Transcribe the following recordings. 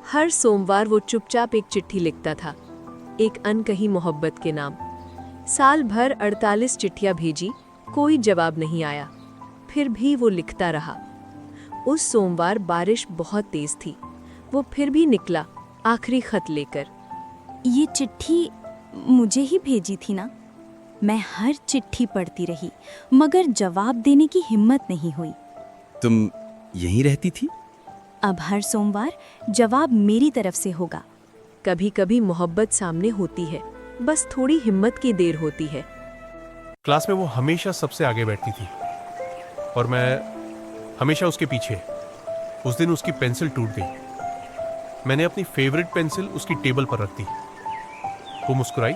हर सोमवार वो चुपचाप एक चिट्ठी लिखता था, एक अनकही मोहब्बत के नाम। साल भर 48 चिट्ठियां भेजी, कोई जवाब नहीं आया। फिर भी वो लिखता रहा। उस सोमवार बारिश बहुत तेज थी। वो फिर भी निकला, आखिरी खत लेकर। ये चिट्ठी मुझे ही भेजी थी ना? मैं हर चिट्ठी पढ़ती रही, मगर जवाब देने की हिम्मत नहीं हुई। तुम यहीं रहती थी? अब हर सोमवार जवाब मेरी तरफ से होगा। कभी कभी मोहब्बत सामने होती है, बस थोड़ी हिम्मत की देर होती है। क्लास में वो हमेशा सबसे आगे बैठती थी और मैं हमेशा उसके पीछे। उस दिन उसकी पेंसिल टूट गई। मैंने अपनी फेवरेट पेंसिल उसकी टेबल पर रख दी। वो मुस्कुराई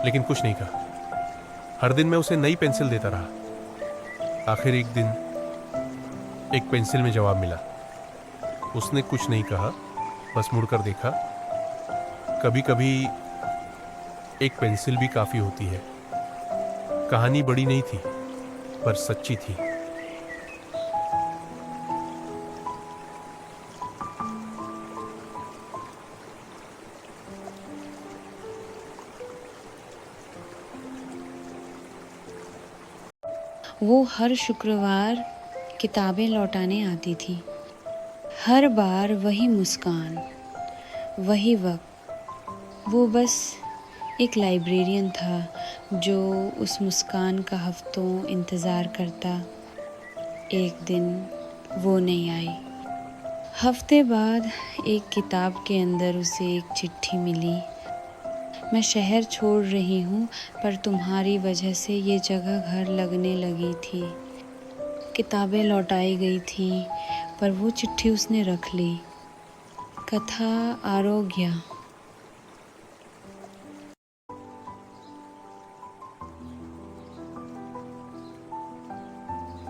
लेकिन कुछ नहीं कहा। हर दिन मैं उसे नई पेंसिल देता रहा। आखिर एक दिन एक पेंसिल में जवाब मिला। उसने कुछ नहीं कहा, बस मुड़कर देखा। कभी कभी एक पेंसिल भी काफी होती है। कहानी बड़ी नहीं थी, पर सच्ची थी। वो हर शुक्रवार किताबें लौटाने आती थी। हर बार वही मुस्कान, वही वक्त। वो बस एक लाइब्रेरियन था जो उस मुस्कान का हफ्तों इंतज़ार करता। एक दिन वो नहीं आई। हफ्ते बाद एक किताब के अंदर उसे एक चिट्ठी मिली। मैं शहर छोड़ रही हूँ, पर तुम्हारी वजह से ये जगह घर लगने लगी थी। किताबें लौटाई गई थी, पर वो चिट्ठी उसने रख ली। कथा आरोग्य।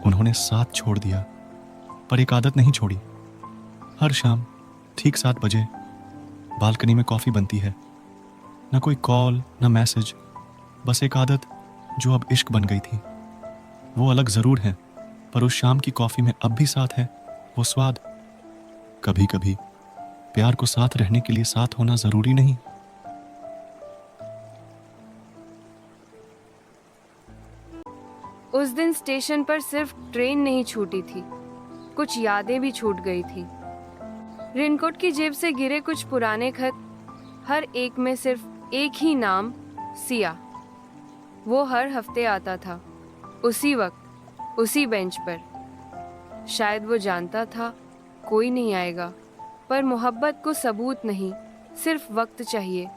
उन्होंने साथ छोड़ दिया, पर एक आदत नहीं छोड़ी। हर शाम ठीक 7 बजे बालकनी में कॉफ़ी बनती है। न कोई कॉल, न मैसेज, बस एक आदत जो अब इश्क बन गई थी। वो अलग ज़रूर है, पर उस शाम की कॉफ़ी में अब भी साथ है वो स्वाद। कभी कभी प्यार को साथ रहने के लिए साथ होना ज़रूरी नहीं। उस दिन स्टेशन पर सिर्फ ट्रेन नहीं छूटी थी, कुछ यादें भी छूट गई थी। रेनकोट की जेब से गिरे कुछ पुराने खत, हर एक में सिर्फ एक ही नाम, सिया। वो हर हफ्ते आता था, उसी वक्त, उसी बेंच पर। शायद वो जानता था कोई नहीं आएगा, पर मोहब्बत को सबूत नहीं, सिर्फ वक्त चाहिए।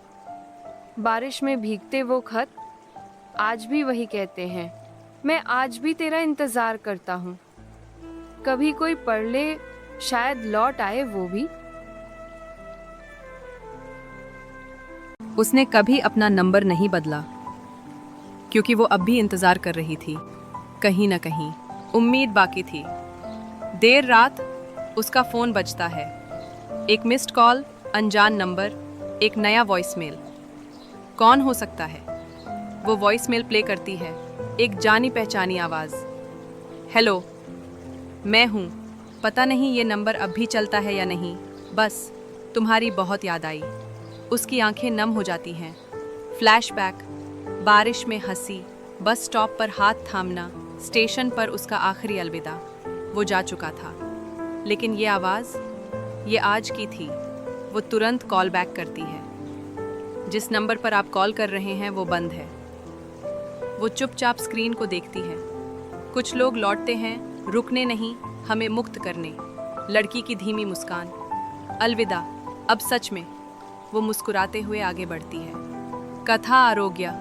बारिश में भीगते वो खत आज भी वही कहते हैं, मैं आज भी तेरा इंतजार करता हूँ। कभी कोई पढ़ ले, शायद लौट आए वो भी। उसने कभी अपना नंबर नहीं बदला, क्योंकि वो अब भी इंतजार कर रही थी। कहीं न कहीं उम्मीद बाकी थी। देर रात उसका फोन बजता है। एक मिस्ड कॉल, अनजान नंबर, एक नया वॉइसमेल। कौन हो सकता है? वो वॉइसमेल प्ले करती है, एक जानी पहचानी आवाज़। हेलो, मैं हूँ। पता नहीं ये नंबर अब भी चलता है या नहीं। बस तुम्हारी बहुत याद आई। उसकी आंखें नम हो जाती हैं। फ्लैशबैक, बारिश में हंसी, बस स्टॉप पर हाथ थामना, स्टेशन पर उसका आखिरी अलविदा। वो जा चुका था, लेकिन ये आवाज़, ये आज की थी। वो तुरंत कॉल बैक करती है। जिस नंबर पर आप कॉल कर रहे हैं वो बंद है। वो चुपचाप स्क्रीन को देखती है। कुछ लोग लौटते हैं, रुकने नहीं, हमें मुक्त करने। लड़की की धीमी मुस्कान, अलविदा, अब सच में। वो मुस्कुराते हुए आगे बढ़ती है। कथा आरोग्य,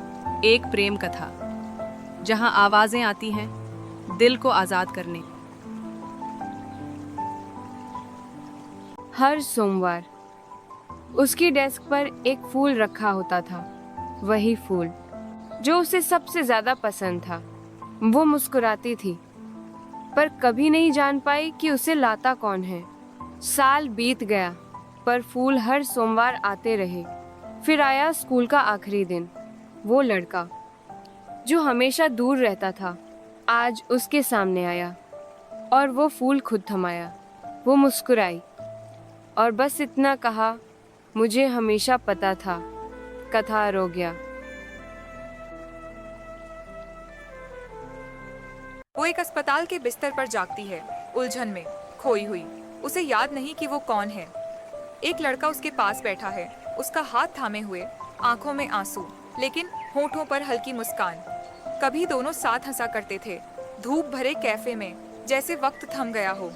एक प्रेम कथा, जहां आवाजें आती हैं दिल को आज़ाद करने। हर सोमवार उसकी डेस्क पर एक फूल रखा होता था, वही फूल जो उसे सबसे ज्यादा पसंद था। वो मुस्कुराती थी, पर कभी नहीं जान पाई कि उसे लाता कौन है। साल बीत गया, पर फूल हर सोमवार आते रहे। फिर आया स्कूल का आखिरी दिन। वो लड़का जो हमेशा दूर रहता था, आज उसके सामने आया और वो फूल खुद थमाया। वो मुस्कुराई, और बस इतना कहा, मुझे हमेशा पता था। कथा रो गया। वो एक अस्पताल के बिस्तर पर जागती है, उलझन में, खोई हुई। उसे याद नहीं कि वो कौन है। एक लड़का उसके पास बैठा है, उसका हाथ थामे हुए, आंखों में आंसू, लेकिन होठों पर हल्की मुस्कान। कभी दोनों साथ हंसा करते थे, धूप भरे कैफे में, जैसे वक्त थम गया हो।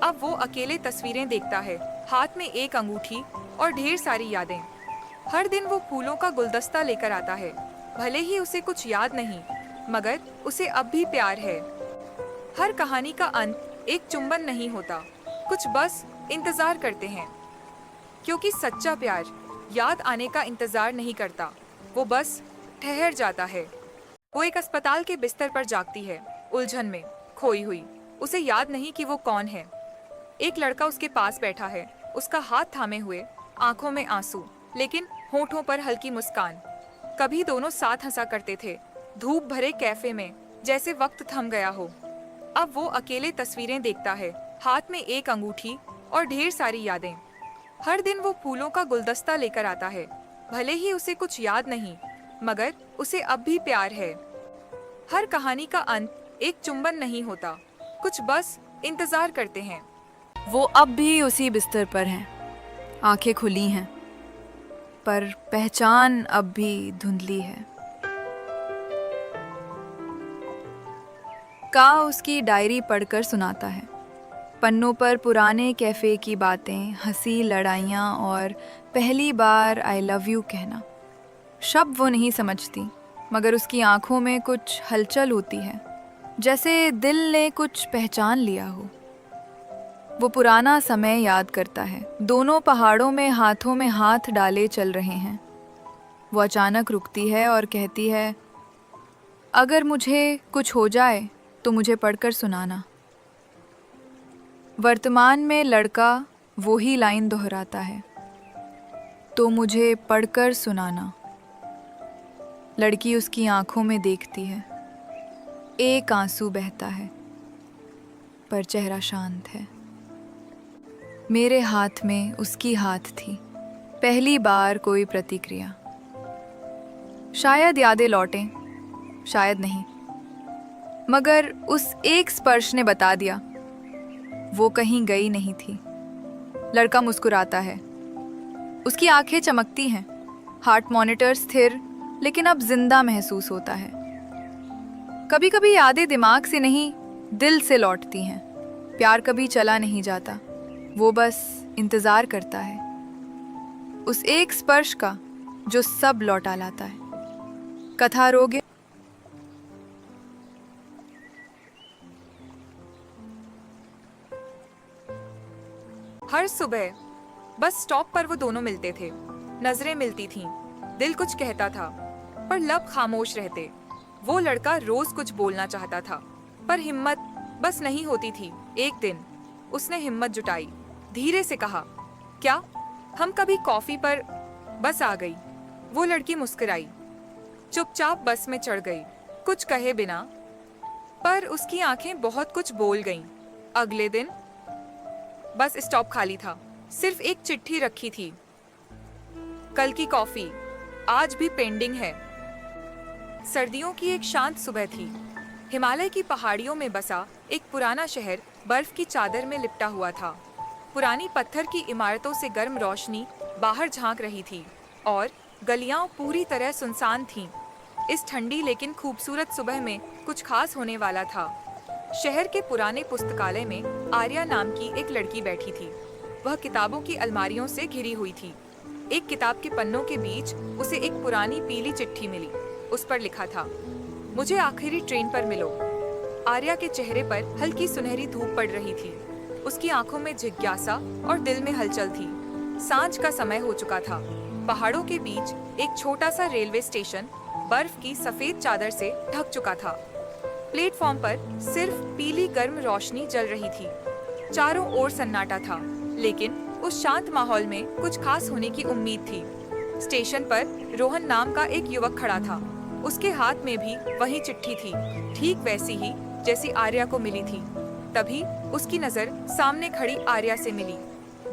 अब वो अकेले तस्वीरें देखता है, हाथ में एक अंगूठी और ढेर सारी यादें। हर दिन वो फूलों का गुलदस्ता लेकर आता है। भले ही उसे कुछ याद नहीं, मगर उसे अब भी प्यार है। हर कहानी का अंत एक चुंबन नहीं होता, कुछ बस इंतजार करते हैं, क्योंकि सच्चा प्यार याद आने का इंतजार नहीं करता, वो बस ठहर जाता है। वो एक अस्पताल के बिस्तर पर जागती है, उलझन में, खोई हुई। उसे याद नहीं कि वो कौन है। एक लड़का उसके पास बैठा है, उसका हाथ थामे हुए, आंखों में आंसू, लेकिन होठों पर हल्की मुस्कान। कभी दोनों साथ हंसा करते थे, धूप भरे कैफे में, जैसे वक्त थम गया हो। अब वो अकेले तस्वीरें देखता है, हाथ में एक अंगूठी और ढेर सारी यादें। हर दिन वो फूलों का गुलदस्ता लेकर आता है। भले ही उसे कुछ याद नहीं, मगर उसे अब भी प्यार है। हर कहानी का अंत एक चुंबन नहीं होता, कुछ बस इंतजार करते हैं। वो अब भी उसी बिस्तर पर हैं, आंखें खुली हैं, पर पहचान अब भी धुंधली है। का उसकी डायरी पढ़कर सुनाता है, पन्नों पर पुराने कैफे की बातें, हंसी, लड़ाइयाँ और पहली बार आई लव यू कहना। शब्द वो नहीं समझती, मगर उसकी आंखों में कुछ हलचल होती है, जैसे दिल ने कुछ पहचान लिया हो। वो पुराना समय याद करता है, दोनों पहाड़ों में हाथों में हाथ डाले चल रहे हैं। वो अचानक रुकती है और कहती है, अगर मुझे कुछ हो जाए तो मुझे पढ़कर सुनाना। वर्तमान में लड़का वही लाइन दोहराता है, तो मुझे पढ़कर सुनाना। लड़की उसकी आंखों में देखती है, एक आंसू बहता है, पर चेहरा शांत है। मेरे हाथ में उसकी हाथ थी, पहली बार कोई प्रतिक्रिया। शायद यादें लौटें, शायद नहीं, मगर उस एक स्पर्श ने बता दिया वो कहीं गई नहीं थी। लड़का मुस्कुराता है, उसकी आंखें चमकती हैं, हार्ट मॉनिटर स्थिर लेकिन अब जिंदा महसूस होता है। कभी कभी यादें दिमाग से नहीं, दिल से लौटती हैं। प्यार कभी चला नहीं जाता, वो बस इंतजार करता है उस एक स्पर्श का जो सब लौटा लाता है। कथा रोगे। हर सुबह बस स्टॉप पर वो दोनों मिलते थे। नजरें मिलती थीं, दिल कुछ कहता था, पर लब खामोश रहते। वो लड़का रोज कुछ बोलना चाहता था, पर हिम्मत बस नहीं होती थी। एक दिन उसने हिम्मत जुटाई, धीरे से कहा, क्या हम कभी कॉफी पर? बस आ गई। वो लड़की मुस्कुराई, चुपचाप बस में चढ़ गई, कुछ कहे बिना, पर उसकी आंखें बहुत कुछ बोल गईं। अगले दिन बस स्टॉप खाली था, सिर्फ एक चिट्ठी रखी थी, कल की कॉफी आज भी पेंडिंग है। सर्दियों की एक शांत सुबह थी। हिमालय की पहाड़ियों में बसा एक पुराना शहर बर्फ की चादर में लिपटा हुआ था। पुरानी पत्थर की इमारतों से गर्म रोशनी बाहर झांक रही थी और गलियां पूरी तरह सुनसान थीं। इस ठंडी लेकिन खूबसूरत सुबह में कुछ खास होने वाला था। शहर के पुराने पुस्तकालय में आर्या नाम की एक लड़की बैठी थी। वह किताबों की अलमारियों से घिरी हुई थी। एक किताब के पन्नों के बीच उसे एक पुरानी पीली चिट्ठी मिली। उस पर लिखा था, मुझे आखिरी ट्रेन पर मिलो। आर्या के चेहरे पर हल्की सुनहरी धूप पड़ रही थी। उसकी आंखों में जिज्ञासा और दिल में हलचल थी। सांझ का समय हो चुका था। पहाड़ों के बीच एक छोटा सा रेलवे स्टेशन बर्फ की सफेद चादर से ढक चुका था। प्लेटफॉर्म पर सिर्फ पीली गर्म रोशनी जल रही थी। चारों ओर सन्नाटा था, लेकिन उस शांत माहौल में कुछ खास होने की उम्मीद थी। स्टेशन पर रोहन नाम का एक युवक खड़ा था। उसके हाथ में भी वही चिट्ठी थी, ठीक वैसी ही जैसी आर्या को मिली थी। तभी उसकी नजर सामने खड़ी आर्या से मिली।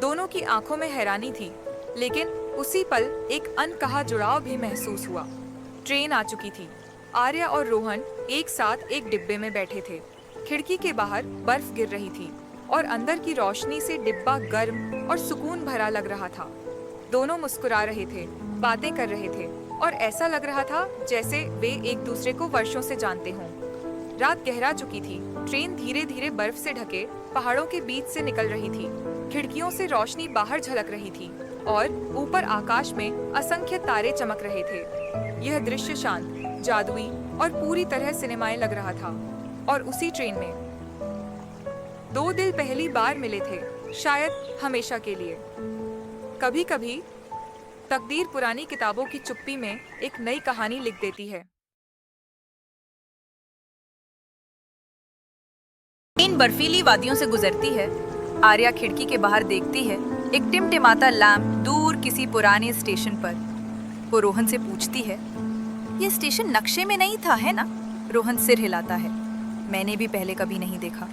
दोनों की आंखों में हैरानी थी, लेकिन उसी पल एक अनकहा जुड़ाव भी महसूस हुआ। ट्रेन आ चुकी थी। आर्या और रोहन एक साथ एक डिब्बे में बैठे थे। खिड़की के बाहर बर्फ गिर रही थी और अंदर की रोशनी से डिब्बा गर्म और सुकून भरा लग रहा था। दोनों मुस्कुरा रहे थे, बातें कर रहे थे और ऐसा लग रहा था जैसे वे एक दूसरे को वर्षों से जानते हों। रात गहरा चुकी थी। ट्रेन धीरे धीरे बर्फ से ढके पहाड़ों के बीच से निकल रही थी। खिड़कियों से रोशनी बाहर झलक रही थी और ऊपर आकाश में असंख्य तारे चमक रहे थे। यह दृश्य शांत, जादुई और पूरी तरह सिनेमाई लग रहा था। और उसी ट्रेन में दो दिल पहली बार मिले थे, शायद हमेशा के लिए। कभी कभी तकदीर पुरानी किताबों की चुप्पी में एक नई कहानी लिख देती है। इन बर्फीली वादियों से गुजरती है। आर्या खिड़की के बाहर देखती है एक टिमटिमाता लैंप दूर किसी पुराने स्टेशन पर। वो रोहन से पूछती है, ये स्टेशन नक्शे में नहीं था, है ना? रोहन सिर हिलाता है, मैंने भी पहले कभी नहीं देखा।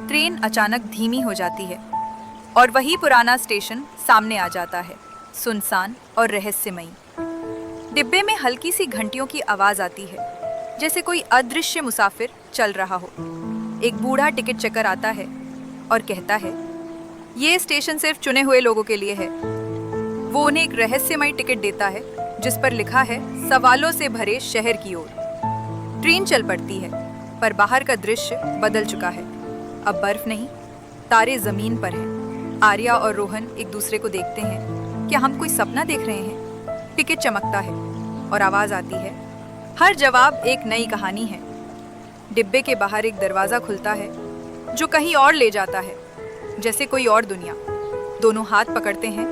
ट्रेन अचानक धीमी हो जाती है और वही पुराना स्टेशन सामने आ जाता है, सुनसान और रहस्यमयी। डिब्बे में हल्की सी घंटियों की आवाज आती है, जैसे कोई अदृश्य मुसाफिर चल रहा हो। एक बूढ़ा टिकट चेकर आता है और कहता है, ये स्टेशन सिर्फ चुने हुए लोगों के लिए है। वो उन्हें एक रहस्यमयी टिकट देता है जिस पर लिखा है, सवालों से भरे शहर की ओर। ट्रेन चल पड़ती है, पर बाहर का दृश्य बदल चुका है। अब बर्फ नहीं, तारे जमीन पर हैं। आर्या और रोहन एक दूसरे को देखते हैं। क्या हम कोई सपना देख रहे हैं? टिकट चमकता है और आवाज आती है, हर जवाब एक नई कहानी है। डिब्बे के बाहर एक दरवाजा खुलता है जो कहीं और ले जाता है, जैसे कोई और दुनिया। दोनों हाथ पकड़ते हैं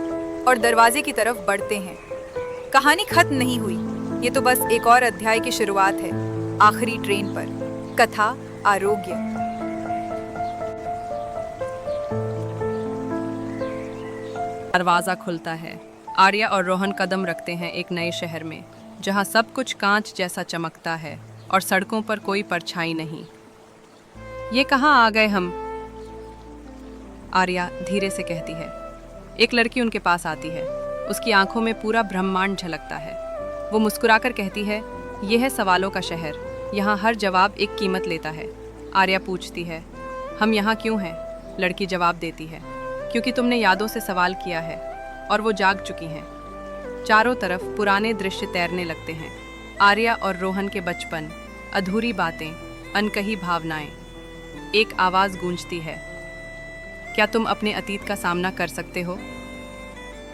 और दरवाजे की तरफ बढ़ते हैं। कहानी खत्म नहीं हुई, ये तो बस एक और अध्याय की शुरुआत है। आखिरी ट्रेन पर कथा आरोग्य। दरवाजा खुलता है। आर्या और रोहन कदम रखते हैं एक नए शहर में, जहां सब कुछ कांच जैसा चमकता है और सड़कों पर कोई परछाई नहीं। ये कहाँ आ गए हम? आर्या धीरे से कहती है। एक लड़की उनके पास आती है। उसकी आंखों में पूरा ब्रह्मांड झलकता है। वो मुस्कुराकर कहती है, यह है सवालों का शहर, यहाँ हर जवाब एक कीमत लेता है। आर्या पूछती है, हम यहाँ क्यों हैं? लड़की जवाब देती है, क्योंकि तुमने यादों से सवाल किया है और वो जाग चुकी हैं। चारों तरफ पुराने दृश्य तैरने लगते हैं। आर्या और रोहन के बचपन, अधूरी बातें, अनकही भावनाएं। एक आवाज़ गूंजती है, क्या तुम अपने अतीत का सामना कर सकते हो?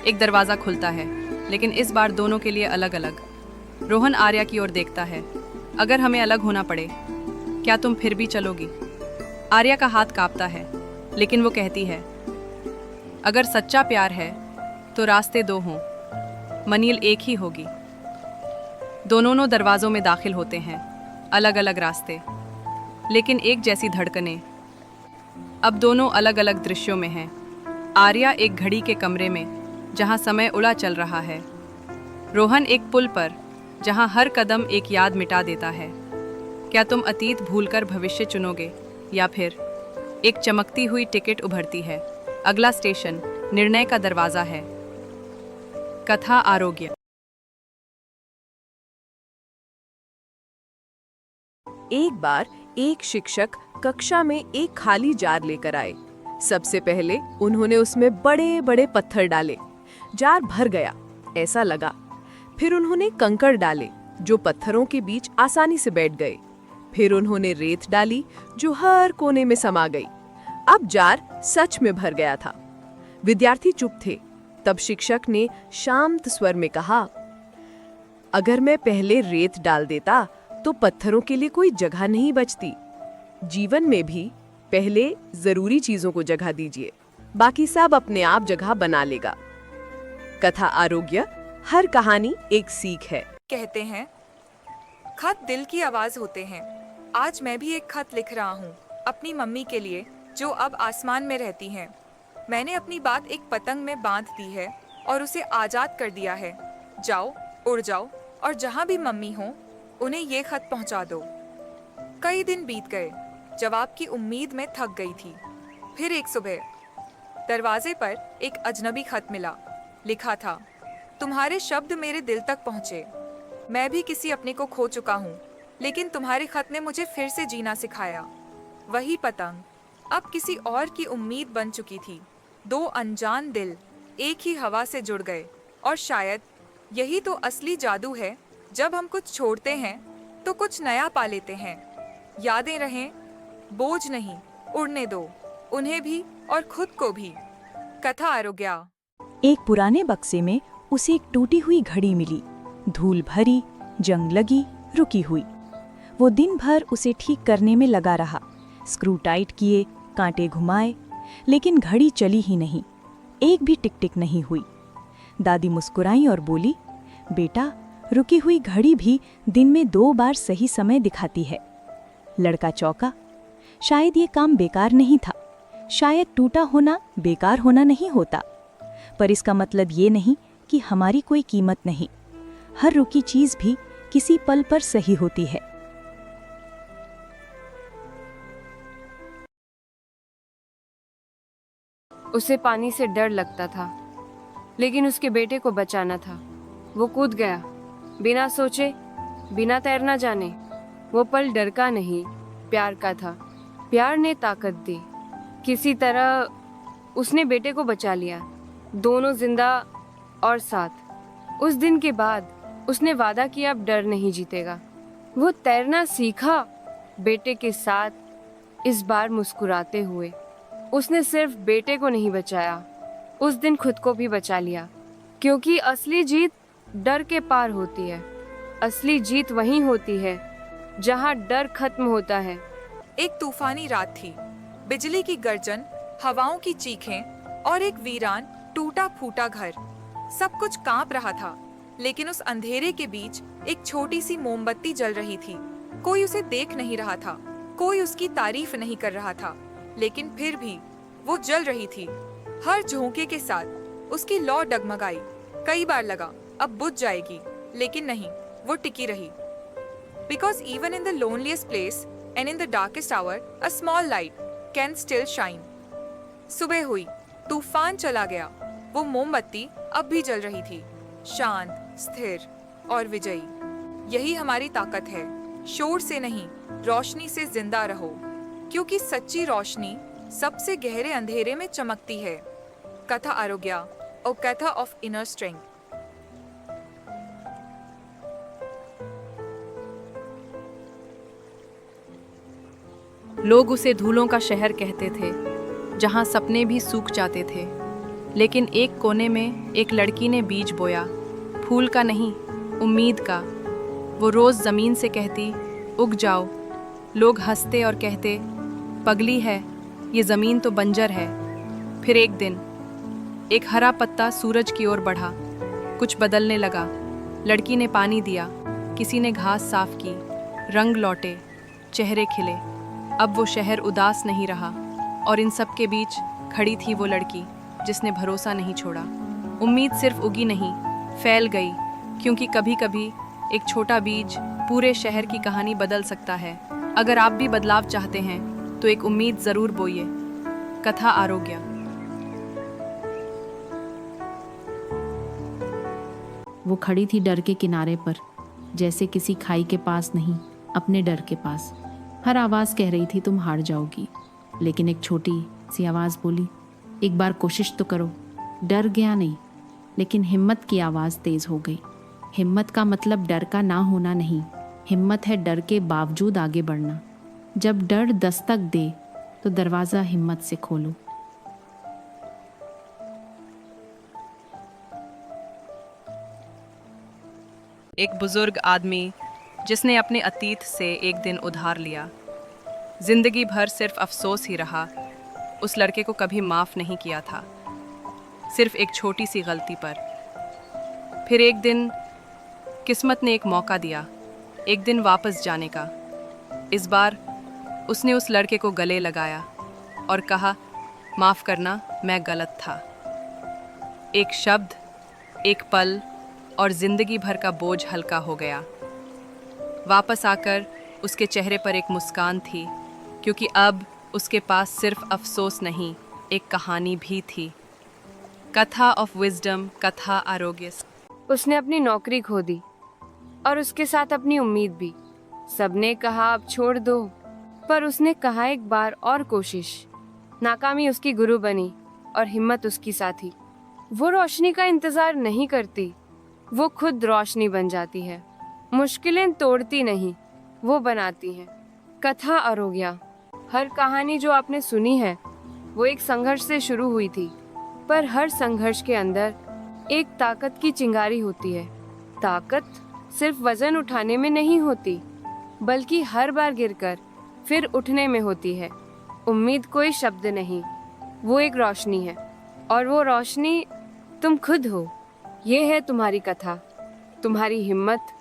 एक दरवाज़ा खुलता है, लेकिन इस बार दोनों के लिए अलग अलग। रोहन आर्या की ओर देखता है, अगर हमें अलग होना पड़े, क्या तुम फिर भी चलोगी? आर्या का हाथ कांपता है, लेकिन वो कहती है, अगर सच्चा प्यार है तो रास्ते दो हों, मनील एक ही होगी। दोनों दरवाज़ों में दाखिल होते हैं, अलग अलग रास्ते, लेकिन एक जैसी धड़कनें। अब दोनों अलग अलग दृश्यों में हैं। आर्या एक घड़ी के कमरे में, जहां समय उड़ा चल रहा है। रोहन एक पुल पर, जहां हर कदम एक याद मिटा देता है। क्या तुम अतीत भूलकर भविष्य चुनोगे, या फिर? एक चमकती हुई टिकट उभरती है। अगला स्टेशन निर्णय का दरवाज़ा है। कथा आरोग्य। एक बार एक शिक्षक कक्षा में एक खाली जार लेकर आए। सबसे पहले उन्होंने उसमें बड़े बड़े पत्थर डाले। जार भर गया, ऐसा लगा। फिर उन्होंने कंकड़ डाले, जो पत्थरों के बीच आसानी से बैठ गए। फिर उन्होंने रेत डाली, जो हर कोने में समा गई। अब जार सच में भर गया था। विद्यार्थी चुप थे। तब शिक्षक ने शांत स्वर में कहा, अगर मैं पहले रेत डाल देता तो पत्थरों के लिए कोई जगह नहीं बचती। जीवन में भी पहले जरूरी चीजों को जगह दीजिए, बाकी सब अपने आप जगह बना लेगा। कथा आरोग्य। हर कहानी एक सीख है। कहते हैं, खत दिल की आवाज होते हैं। आज मैं भी एक खत लिख रहा हूँ अपनी मम्मी के लिए, जो अब आसमान में रहती हैं। मैंने अपनी बात एक पतंग में बांध दी है और उसे आजाद कर दिया है। जाओ, उड़ जाओ, और जहाँ भी मम्मी हो उन्हें ये खत पहुँचा दो। कई दिन बीत गए। जवाब की उम्मीद में थक गई थी। फिर एक सुबह दरवाजे पर एक अजनबी खत मिला। लिखा था, तुम्हारे शब्द मेरे दिल तक पहुंचे। मैं भी किसी अपने को खो चुका हूँ, लेकिन तुम्हारे खत ने मुझे फिर से जीना सिखाया। वही पतंग अब किसी और की उम्मीद बन चुकी थी। दो अनजान दिल एक ही हवा से जुड़ गए, और शायद यही तो असली जादू है। जब हम कुछ छोड़ते हैं तो कुछ नया पा लेते हैं। यादें रहें, बोझ नहीं, उड़ने दो, उन्हें भी और खुद को भी। कथा आरोग्या। एक पुराने बक्से में उसे एक टूटी हुई घड़ी मिली, धूल भरी, जंग लगी, रुकी हुई। वो दिन भर उसे ठीक करने में लगा रहा, स्क्रू टाइट किए, कांटे घुमाए, लेकिन घड़ी चली ही नहीं, एक भी टिक टिक नहीं हुई। दादी मुस्कुराई और बोली, बेटा, रुकी हुई घड़ी भी दिन में 2 बार सही समय दिखाती है। लड़का चौंका। शायद ये काम बेकार नहीं था, शायद टूटा होना बेकार होना नहीं होता। पर इसका मतलब ये नहीं कि हमारी कोई कीमत नहीं। हर रुकी चीज भी किसी पल पर सही होती है। उसे पानी से डर लगता था, लेकिन उसके बेटे को बचाना था। वो कूद गया, बिना सोचे, बिना तैरना जाने। वो पल डर का नहीं, प्यार का था। प्यार ने ताकत दी। किसी तरह उसने बेटे को बचा लिया, दोनों जिंदा और साथ। उस दिन के बाद उसने वादा किया अब डर नहीं जीतेगा। वो तैरना सीखा बेटे के साथ, इस बार मुस्कुराते हुए। उसने सिर्फ बेटे को नहीं बचाया, उस दिन खुद को भी बचा लिया। क्योंकि असली जीत डर के पार होती है। असली जीत वहीं होती है जहां डर खत्म होता है। एक तूफानी रात थी। बिजली की गर्जन, हवाओं की चीखें और एक वीरान टूटा फूटा घर। सब कुछ कांप रहा था, लेकिन उस अंधेरे के बीच एक छोटी सी मोमबत्ती जल रही थी। कोई उसे देख नहीं रहा था, कोई उसकी तारीफ नहीं कर रहा था, लेकिन फिर भी वो जल रही थी। हर झोंके के साथ उसकी लौ डगमगाई। कई बार लगा अब बुझ जाएगी, लेकिन नहीं, वो टिकी रही। Because even in the loneliest place and in the darkest hour, a small light can still shine. सुबह हुई, तूफान चला गया। वो मोमबत्ती अब भी जल रही थी, शांत, स्थिर और विजयी। यही हमारी ताकत है, शोर से नहीं, रोशनी से जिंदा रहो, क्योंकि सच्ची रोशनी सबसे गहरे अंधेरे में चमकती है। कथा आरोग्या, और कथा ऑफ इनर स्ट्रेंथ। लोग उसे धूलों का शहर कहते थे, जहां सपने भी सूख जाते थे। लेकिन एक कोने में एक लड़की ने बीज बोया, फूल का नहीं, उम्मीद का। वो रोज़ ज़मीन से कहती, उग जाओ। लोग हंसते और कहते, पगली है, ये ज़मीन तो बंजर है। फिर एक दिन एक हरा पत्ता सूरज की ओर बढ़ा, कुछ बदलने लगा। लड़की ने पानी दिया, किसी ने घास साफ की, रंग लौटे, चेहरे खिले। अब वो शहर उदास नहीं रहा, और इन सब के बीच खड़ी थी वो लड़की जिसने भरोसा नहीं छोड़ा। उम्मीद सिर्फ उगी नहीं, फैल गई, क्योंकि कभी कभी एक छोटा बीज पूरे शहर की कहानी बदल सकता है। अगर आप भी बदलाव चाहते हैं तो एक उम्मीद ज़रूर बोइए। कथा आरोग्या। वो खड़ी थी डर के किनारे पर, जैसे किसी खाई के पास नहीं, अपने डर के पास। हर आवाज़ कह रही थी तुम हार जाओगी, लेकिन एक छोटी सी आवाज़ बोली, एक बार कोशिश तो करो। डर गया नहीं, लेकिन हिम्मत की आवाज़ तेज़ हो गई। हिम्मत का मतलब डर का ना होना नहीं, हिम्मत है डर के बावजूद आगे बढ़ना। जब डर दस्तक दे तो दरवाज़ा हिम्मत से खोलो। एक बुजुर्ग आदमी जिसने अपने अतीत से एक दिन उधार लिया, जिंदगी भर सिर्फ अफसोस ही रहा। उस लड़के को कभी माफ़ नहीं किया था, सिर्फ एक छोटी सी गलती पर। फिर एक दिन किस्मत ने एक मौका दिया, एक दिन वापस जाने का। इस बार उसने उस लड़के को गले लगाया और कहा, माफ़ करना, मैं गलत था। एक शब्द, एक पल, और जिंदगी भर का बोझ हल्का हो गया। वापस आकर उसके चेहरे पर एक मुस्कान थी, क्योंकि अब उसके पास सिर्फ अफसोस नहीं, एक कहानी भी थी, कथा ऑफ विजडम, कथा आरोग्य। उसने अपनी नौकरी खो दी और उसके साथ अपनी उम्मीद भी। सबने कहा अब छोड़ दो, पर उसने कहा एक बार और कोशिश। नाकामी उसकी गुरु बनी और हिम्मत उसकी साथी। वो रोशनी का इंतजार नहीं करती, वो खुद रोशनी बन जाती है। मुश्किलें तोड़ती नहीं, वो बनाती हैं। कथा आरोग्य। हर कहानी जो आपने सुनी है वो एक संघर्ष से शुरू हुई थी, पर हर संघर्ष के अंदर एक ताकत की चिंगारी होती है। ताकत सिर्फ वजन उठाने में नहीं होती, बल्कि हर बार गिरकर फिर उठने में होती है। उम्मीद कोई शब्द नहीं, वो एक रोशनी है, और वो रोशनी तुम खुद हो। ये है तुम्हारी कथा, तुम्हारी हिम्मत,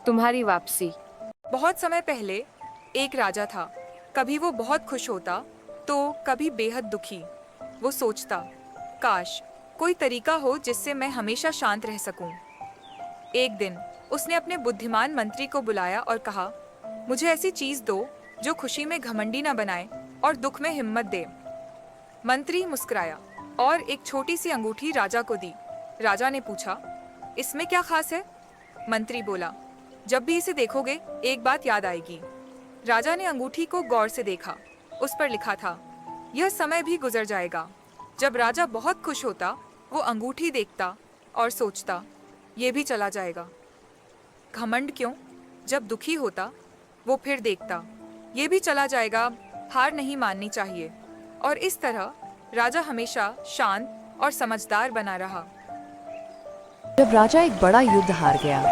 तुम्हारी वापसी। बहुत समय पहले एक राजा था। कभी वो बहुत खुश होता तो कभी बेहद दुखी। वो सोचता, काश कोई तरीका हो जिससे मैं हमेशा शांत रह सकूं। एक दिन उसने अपने बुद्धिमान मंत्री को बुलाया और कहा, मुझे ऐसी चीज दो जो खुशी में घमंडी न बनाए और दुख में हिम्मत दे। मंत्री मुस्कुराया और एक छोटी सी अंगूठी राजा को दी। राजा ने पूछा, इसमें क्या खास है? मंत्री बोला, जब भी इसे देखोगे एक बात याद आएगी। राजा ने अंगूठी को गौर से देखा। उस पर लिखा था, यह समय भी गुजर जाएगा। जब राजा बहुत खुश होता वो अंगूठी देखता और सोचता, ये भी चला जाएगा। घमंड क्यों? जब दुखी होता वो फिर देखता, ये भी चला जाएगा, हार नहीं माननी चाहिए। और इस तरह राजा हमेशा शांत और समझदार बना रहा। जब राजा एक बड़ा युद्ध हार गया,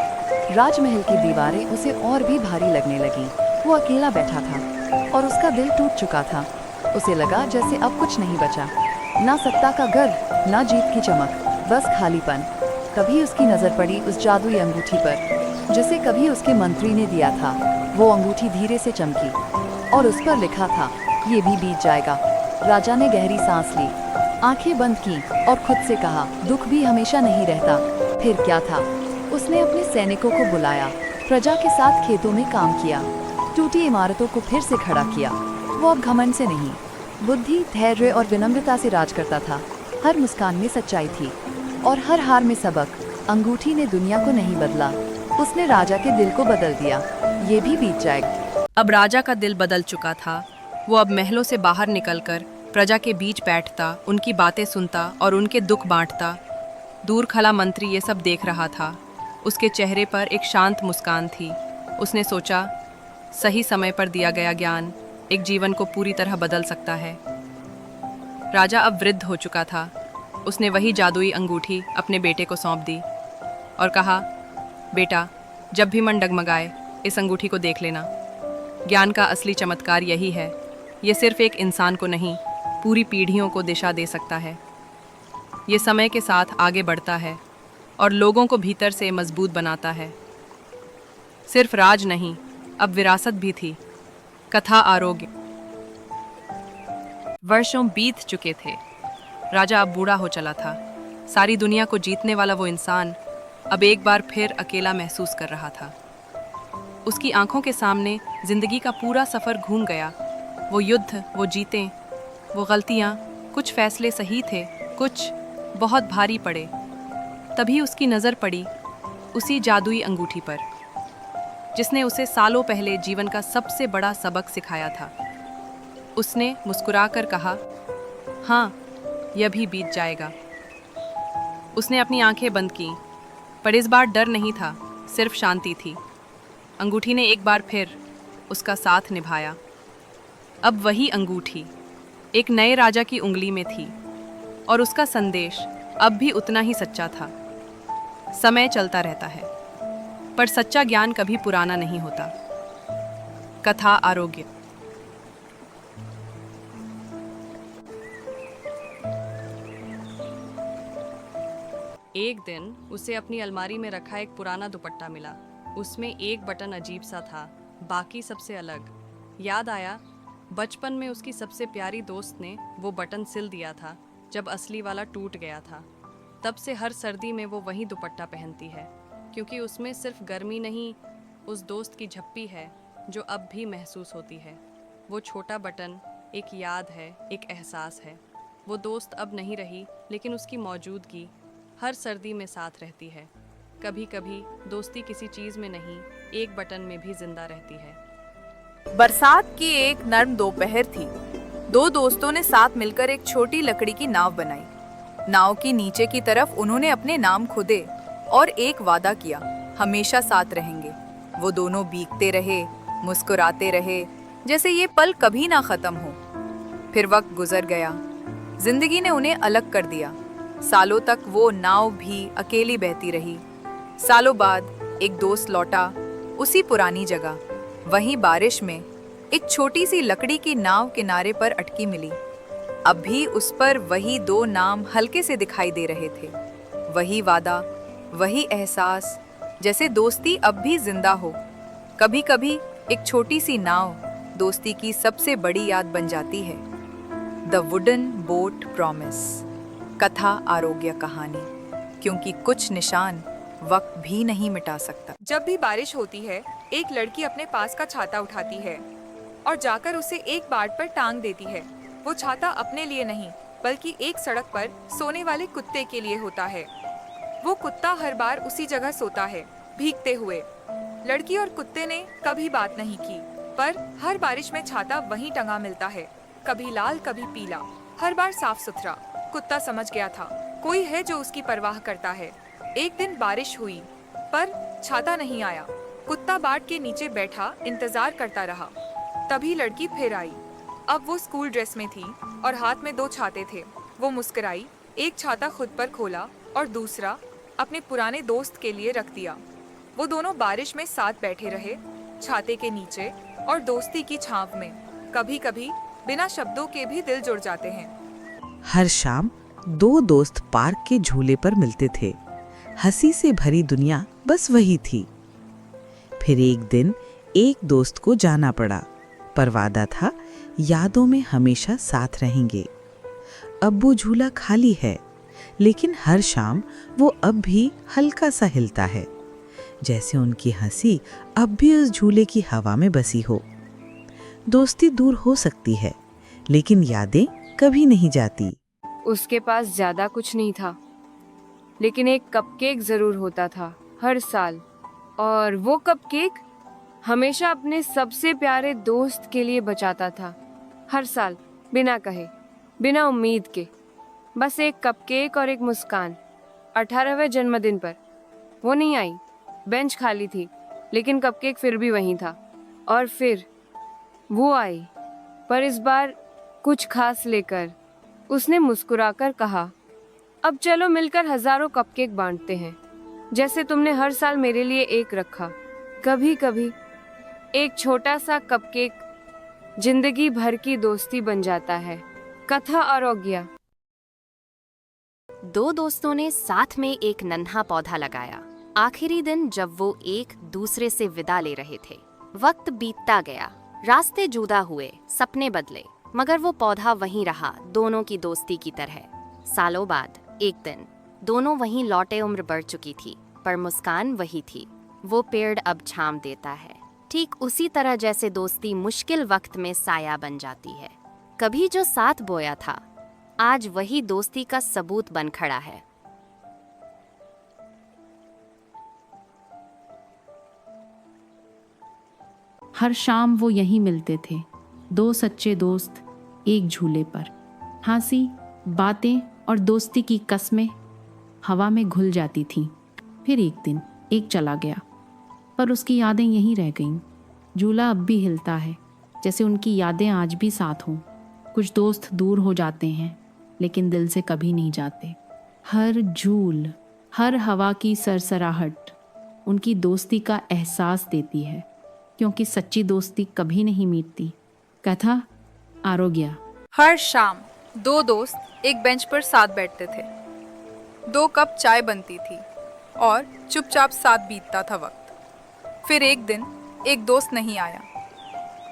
राजमहल की दीवारें उसे और भी भारी लगने लगी। वो अकेला बैठा था और उसका दिल टूट चुका था। उसे लगा जैसे अब कुछ नहीं बचा, ना सत्ता का गर्व, ना जीत की चमक, बस खालीपन। कभी उसकी नजर पड़ी उस जादुई अंगूठी पर जिसे कभी उसके मंत्री ने दिया था। वो अंगूठी धीरे से चमकी और उस पर लिखा था, ये भी बीत जाएगा। राजा ने गहरी सांस ली, आंखें बंद की और खुद से कहा, दुख भी हमेशा नहीं रहता। फिर क्या था? उसने अपने सैनिकों को बुलाया, प्रजा के साथ खेतों में काम किया, टूटी इमारतों को फिर से खड़ा किया। वो अब घमंड से नहीं, बुद्धि, धैर्य और विनम्रता से राज करता था। हर मुस्कान में सच्चाई थी और हर हार में सबक। अंगूठी ने दुनिया को नहीं बदला, उसने राजा के दिल को बदल दिया। ये भी बीत जाएगा। अब राजा का दिल बदल चुका था। वो अब महलों से बाहर निकलकर प्रजा के बीच बैठता, उनकी बातें सुनता और उनके दुख बांटता। दूर खड़ा मंत्री ये सब देख रहा था। उसके चेहरे पर एक शांत मुस्कान थी। उसने सोचा, सही समय पर दिया गया ज्ञान एक जीवन को पूरी तरह बदल सकता है। राजा अब वृद्ध हो चुका था। उसने वही जादुई अंगूठी अपने बेटे को सौंप दी और कहा, बेटा, जब भी मन डगमगाए इस अंगूठी को देख लेना। ज्ञान का असली चमत्कार यही है। ये सिर्फ एक इंसान को नहीं, पूरी पीढ़ियों को दिशा दे सकता है। ये समय के साथ आगे बढ़ता है और लोगों को भीतर से मजबूत बनाता है। सिर्फ राज नहीं, अब विरासत भी थी। कथा आरोग्य। वर्षों बीत चुके थे। राजा अब बूढ़ा हो चला था। सारी दुनिया को जीतने वाला वो इंसान अब एक बार फिर अकेला महसूस कर रहा था। उसकी आंखों के सामने जिंदगी का पूरा सफर घूम गया। वो युद्ध, वो जीतें, वो गलतियाँ, कुछ फैसले सही थे, कुछ बहुत भारी पड़े। तभी उसकी नज़र पड़ी उसी जादुई अंगूठी पर जिसने उसे सालों पहले जीवन का सबसे बड़ा सबक सिखाया था। उसने मुस्कुराकर कहा, हाँ, यह भी बीत जाएगा। उसने अपनी आंखें बंद की, पर इस बार डर नहीं था, सिर्फ शांति थी। अंगूठी ने एक बार फिर उसका साथ निभाया। अब वही अंगूठी एक नए राजा की उंगली में थी और उसका संदेश अब भी उतना ही सच्चा था। समय चलता रहता है, पर सच्चा ज्ञान कभी पुराना नहीं होता। कथा आरोग्य। एक दिन उसे अपनी अलमारी में रखा एक पुराना दुपट्टा मिला। उसमें एक बटन अजीब सा था, बाकी सबसे अलग। याद आया, बचपन में उसकी सबसे प्यारी दोस्त ने वो बटन सिल दिया था जब असली वाला टूट गया था। तब से हर सर्दी में वो वही दुपट्टा पहनती है, क्योंकि उसमें सिर्फ गर्मी नहीं, उस दोस्त की झप्पी है जो अब भी महसूस होती है। वो छोटा बटन एक याद है, एक एहसास है। वो दोस्त अब नहीं रही, लेकिन उसकी मौजूदगी हर सर्दी में साथ रहती है। कभी कभी दोस्ती किसी चीज़ में नहीं, एक बटन में भी जिंदा रहती है। बरसात की एक नर्म दोपहर थी। दो दोस्तों ने साथ मिलकर एक छोटी लकड़ी की नाव बनाई। नाव की नीचे की तरफ उन्होंने अपने नाम खुदे और एक वादा किया, हमेशा साथ रहेंगे। वो दोनों भीगते रहे, मुस्कुराते रहे, जैसे ये पल कभी ना खत्म हो। फिर वक्त गुजर गया, जिंदगी ने उन्हें अलग कर दिया। सालों तक वो नाव भी अकेली बहती रही। सालों बाद एक दोस्त लौटा, उसी पुरानी जगह, वहीं बारिश में एक छोटी सी लकड़ी की नाव किनारे पर अटकी मिली। अब भी उस पर वही दो नाम हल्के से दिखाई दे रहे थे। वही वादा, वही एहसास, जैसे दोस्ती अब भी जिंदा हो। कभी कभी एक छोटी सी नाव दोस्ती की सबसे बड़ी याद बन जाती है। द वुडन बोट प्रॉमिस, कथा आरोग्य कहानी, क्योंकि कुछ निशान वक्त भी नहीं मिटा सकता। जब भी बारिश होती है, एक लड़की अपने पास का छाता उठाती है और जाकर उसे एक बाट पर टांग देती है। वो छाता अपने लिए नहीं, बल्कि एक सड़क पर सोने वाले कुत्ते के लिए होता है। वो कुत्ता हर बार उसी जगह सोता है, भीगते हुए। लड़की और कुत्ते ने कभी बात नहीं की, पर हर बारिश में छाता वहीं टंगा मिलता है, कभी लाल कभी पीला, हर बार साफ सुथरा। कुत्ता समझ गया था, कोई है जो उसकी परवाह करता है। एक दिन बारिश हुई, पर छाता नहीं आया। कुत्ता बाट के नीचे बैठा इंतजार करता रहा। तभी लड़की फिर आई। अब वो स्कूल ड्रेस में थी और हाथ में दो छाते थे। वो मुस्कुराई, एक छाता खुद पर खोला और दूसरा अपने पुराने दोस्त के लिए रख दिया। वो दोनों बारिश में साथ बैठे रहे, छाते के नीचे और दोस्ती की छांव में। कभी कभी बिना शब्दों के भी दिल जुड़ जाते हैं। हर शाम दो दोस्त पार्क के झूले पर मिलते थे। हंसी से भरी दुनिया बस वही थी। फिर एक दिन एक दोस्त को जाना पड़ा, पर वादा था यादों में हमेशा साथ रहेंगे। अब वो झूला खाली है, लेकिन हर शाम वो अब भी हल्का सा हिलता है, जैसे उनकी हंसी अब भी उस झूले की हवा में बसी हो। दोस्ती दूर हो सकती है, लेकिन यादें कभी नहीं जाती। उसके पास ज्यादा कुछ नहीं था, लेकिन एक कपकेक जरूर होता था हर साल। और वो कपकेक हमेशा अपने सबसे प्यारे दोस्त के लिए बचाता था। हर साल, बिना कहे, बिना उम्मीद के, बस एक कपकेक और एक मुस्कान। 18वें जन्मदिन पर वो नहीं आई। बेंच खाली थी, लेकिन कपकेक फिर भी वहीं था। और फिर वो आई, पर इस बार कुछ खास लेकर। उसने मुस्कुराकर कहा, अब चलो मिलकर हजारों कपकेक बांटते हैं, जैसे तुमने हर साल मेरे लिए एक रखा। कभी कभी एक छोटा सा कपकेक जिंदगी भर की दोस्ती बन जाता है। कथा आरोग्य। दो दोस्तों ने साथ में एक नन्हा पौधा लगाया। आखिरी दिन जब वो एक दूसरे से विदा ले रहे थे, वक्त बीतता गया, रास्ते जुदा हुए, सपने बदले, मगर वो पौधा वहीं रहा, दोनों की दोस्ती की तरह। सालों बाद एक दिन दोनों वहीं लौटे। उम्र बढ़ चुकी थी, पर मुस्कान वही थी। वो पेड़ अब छांव देता है, ठीक उसी तरह जैसे दोस्ती मुश्किल वक्त में साया बन जाती है। कभी जो साथ बोया था, आज वही दोस्ती का सबूत बन खड़ा है। हर शाम वो यहीं मिलते थे, दो सच्चे दोस्त, एक झूले पर। हंसी, बातें और दोस्ती की कस्में हवा में घुल जाती थीं। फिर एक दिन एक चला गया, पर उसकी यादें यहीं रह गईं। झूला अब भी हिलता है, जैसे उनकी यादें आज भी साथ हों। कुछ दोस्त दूर हो जाते हैं, लेकिन दिल से कभी नहीं जाते। हर झूल, हर हवा की सरसराहट उनकी दोस्ती का एहसास देती है, क्योंकि सच्ची दोस्ती कभी नहीं मिटती। कथा आरोग्य। हर शाम दो दोस्त एक बेंच पर साथ बैठते थे। 2 कप चाय बनती थी और चुपचाप साथ बीतता था वक्त। फिर एक दिन एक दोस्त नहीं आया,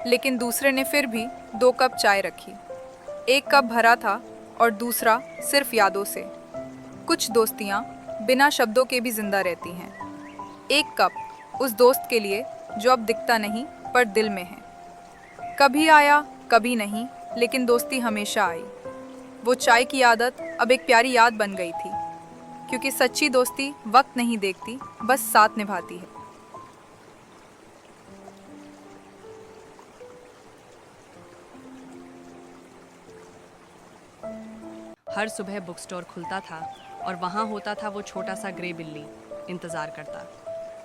लेकिन दूसरे ने फिर भी 2 कप चाय रखी। एक कप भरा था और दूसरा सिर्फ यादों से। कुछ दोस्तियाँ बिना शब्दों के भी जिंदा रहती हैं। एक कप उस दोस्त के लिए जो अब दिखता नहीं पर दिल में है। कभी आया कभी नहीं, लेकिन दोस्ती हमेशा आई। वो चाय की आदत अब एक प्यारी याद बन गई थी, क्योंकि सच्ची दोस्ती वक्त नहीं देखती, बस साथ निभाती है। हर सुबह बुक स्टोर खुलता था और वहाँ होता था वो छोटा सा ग्रे बिल्ली इंतज़ार करता।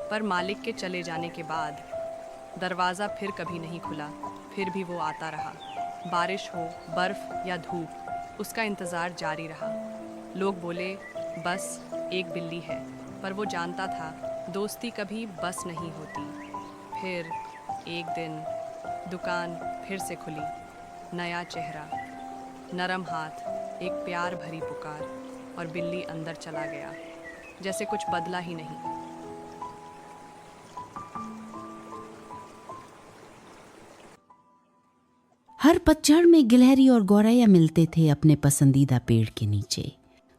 पर मालिक के चले जाने के बाद दरवाज़ा फिर कभी नहीं खुला। फिर भी वो आता रहा, बारिश हो, बर्फ़ या धूप, उसका इंतज़ार जारी रहा। लोग बोले बस एक बिल्ली है, पर वो जानता था दोस्ती कभी बस नहीं होती। फिर एक दिन दुकान फिर से खुली, नया चेहरा, नरम हाथ, एक प्यार भरी पुकार, और बिल्ली अंदर चला गया, जैसे कुछ बदला ही नहीं। हर पतझड़ में गिलहरी और गौरैया मिलते थे अपने पसंदीदा पेड़ के नीचे।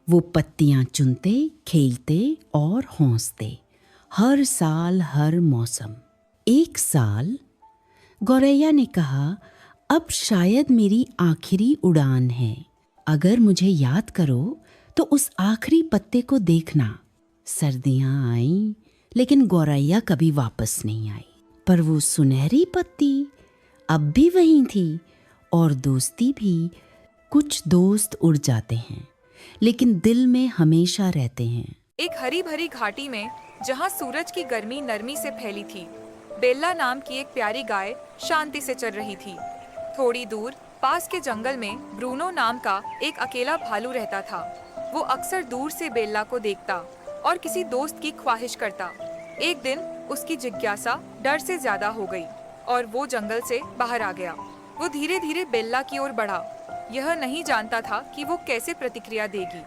वो पत्तियां चुनते, खेलते और हौंसते, हर साल हर मौसम। एक साल गौरैया ने कहा, अब शायद मेरी आखिरी उड़ान है। अगर मुझे याद करो तो उस आखिरी पत्ते को देखना। सर्दियां आईं, लेकिन गौरैया कभी वापस नहीं आई। पर वो सुनहरी पत्ती अब भी वहीं थी, और दोस्ती भी। कुछ दोस्त उड़ जाते हैं, लेकिन दिल में हमेशा रहते हैं। एक हरी भरी घाटी में, जहाँ सूरज की गर्मी नरमी से फैली थी, बेल्ला नाम की एक प्यारी गाय शांति से चल रही थी। थोड़ी दूर पास के जंगल में ब्रूनो नाम का एक अकेला भालू रहता था। वो अक्सर दूर से बेल्ला को देखता और किसी दोस्त की ख्वाहिश करता। एक दिन उसकी जिज्ञासा डर से ज्यादा हो गई और वो जंगल से बाहर आ गया। वो धीरे धीरे बेल्ला की ओर बढ़ा, यह नहीं जानता था कि वो कैसे प्रतिक्रिया देगी।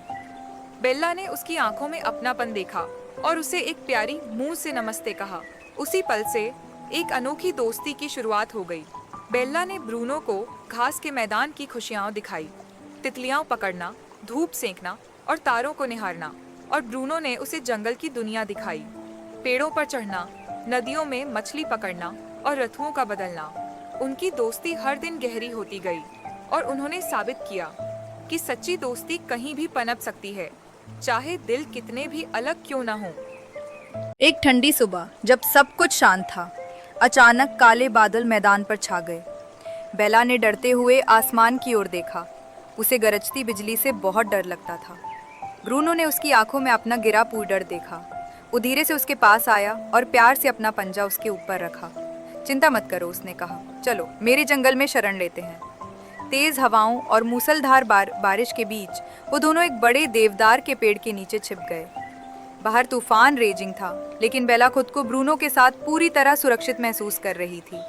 बेल्ला ने उसकी आंखों में अपनापन देखा और उसे एक प्यारी मुंह से नमस्ते कहा। उसी पल से एक अनोखी दोस्ती की शुरुआत हो गई। बेल्ला ने ब्रूनो को घास के मैदान की खुशियाँ दिखाई, तितलियाँ पकड़ना, धूप सेंकना और तारों को निहारना, और ब्रूनो ने उसे जंगल की दुनिया दिखाई, पेड़ों पर चढ़ना, नदियों में मछली पकड़ना और रथुओं का बदलना। उनकी दोस्ती हर दिन गहरी होती गई और उन्होंने साबित किया कि सच्ची दोस्ती कहीं भी पनप सकती है, चाहे दिल कितने भी अलग क्यों ना हो। एक ठंडी सुबह जब सब कुछ शांत था, अचानक काले बादल मैदान पर छा गए। बेला ने डरते हुए आसमान की ओर देखा। उसे गरजती बिजली से बहुत डर लगता था। ब्रूनो ने उसकी आंखों में अपना गिरा पूडर देखा। वो धीरे से उसके पास आया और प्यार से अपना पंजा उसके ऊपर रखा। चिंता मत करो, उसने कहा, चलो मेरे जंगल में शरण लेते हैं। तेज हवाओं और मूसलधार बारिश के बीच वो दोनों एक बड़े देवदार के पेड़ के नीचे छिप गए। बाहर तूफान रेजिंग था, लेकिन बेला खुद को ब्रूनो के साथ पूरी तरह सुरक्षित महसूस कर रही थी।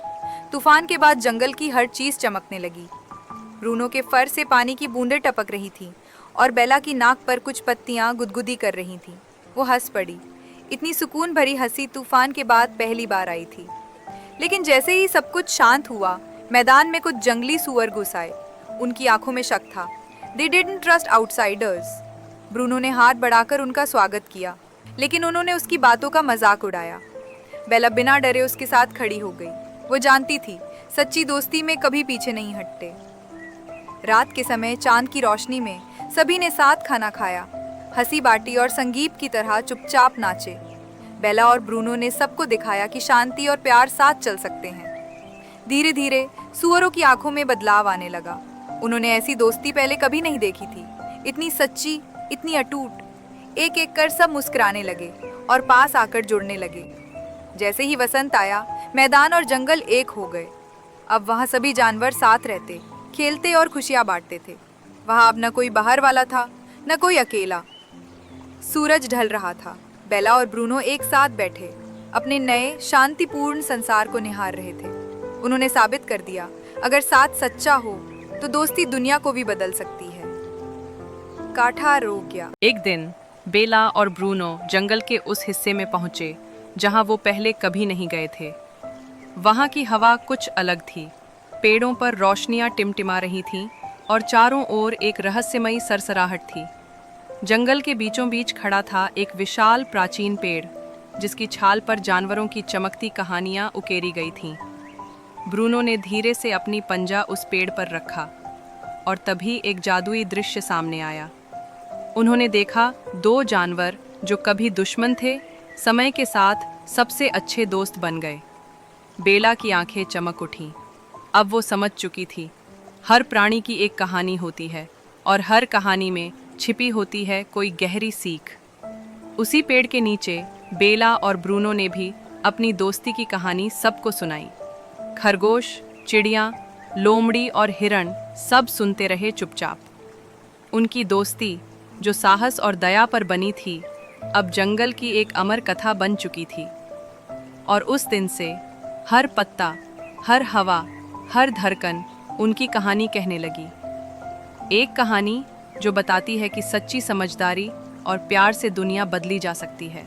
तूफान के बाद जंगल की हर चीज चमकने लगी। ब्रूनो के फर से पानी की बूंदें टपक रही थी और बेला की नाक पर कुछ पत्तियां गुदगुदी कर रही थीं। वो हंस पड़ी। इतनी सुकून भरी हंसी तूफान के बाद पहली बार आई थी। लेकिन जैसे ही सब कुछ शांत हुआ, मैदान में कुछ जंगली सूअर घुस आए। उनकी आंखों में शक था। They didn't trust outsiders. Bruno ने हाथ बढ़ाकर उनका स्वागत किया, लेकिन उन्होंने उसकी बातों का मजाक उड़ाया। बेला बिना डरे उसके साथ खड़ी हो गई। वो जानती थी सच्ची दोस्ती में कभी पीछे नहीं हटते। रात के समय चांद की रोशनी में सभी ने साथ खाना खाया, हंसी बाटी और संगीत की तरह चुपचाप नाचे। बेला और ब्रूनो ने सबको दिखाया कि शांति और प्यार साथ चल सकते हैं। धीरे धीरे सूअरों की आंखों में बदलाव आने लगा। उन्होंने ऐसी दोस्ती पहले कभी नहीं देखी थी, इतनी सच्ची, इतनी अटूट। एक एक कर सब मुस्कुराने लगे और पास आकर जुड़ने लगे। जैसे ही वसंत आया, मैदान और जंगल एक हो गए। अब वहाँ सभी जानवर साथ रहते, खेलते और खुशियाँ बांटते थे। वहाँ अब न कोई बाहर वाला था, न कोई अकेला। सूरज ढल रहा था। बेला और ब्रूनो एक साथ बैठे अपने नए शांतिपूर्ण संसार को निहार रहे थे। उन्होंने साबित कर दिया, अगर साथ सच्चा हो तो दोस्ती दुनिया को भी बदल सकती है। काठा रो गया। एक दिन बेला और ब्रूनो जंगल के उस हिस्से में पहुंचे जहां वो पहले कभी नहीं गए थे। वहां की हवा कुछ अलग थी। पेड़ों पर रोशनियां टिमटिमा रही थीं और चारों ओर एक रहस्यमयी सरसराहट थी। जंगल के बीचों बीच खड़ा था एक विशाल प्राचीन पेड़, जिसकी छाल पर जानवरों की चमकती कहानियां उकेरी गई थीं। ब्रूनो ने धीरे से अपनी पंजा उस पेड़ पर रखा। और तभी एक जादुई दृश्य सामने आया। उन्होंने देखा 2 जानवर जो कभी दुश्मन थे, समय के साथ सबसे अच्छे दोस्त बन गए। बेला की आंखें चमक उठीं। अब वो समझ चुकी थी, हर प्राणी की एक कहानी होती है और हर कहानी में छिपी होती है कोई गहरी सीख। उसी पेड़ के नीचे बेला और ब्रूनो ने भी अपनी दोस्ती की कहानी सबको सुनाई। खरगोश, चिड़िया, लोमड़ी और हिरण सब सुनते रहे चुपचाप। उनकी दोस्ती जो साहस और दया पर बनी थी, अब जंगल की एक अमर कथा बन चुकी थी। और उस दिन से हर पत्ता, हर हवा, हर धड़कन उनकी कहानी कहने लगी। एक कहानी जो बताती है कि सच्ची समझदारी और प्यार से दुनिया बदली जा सकती है।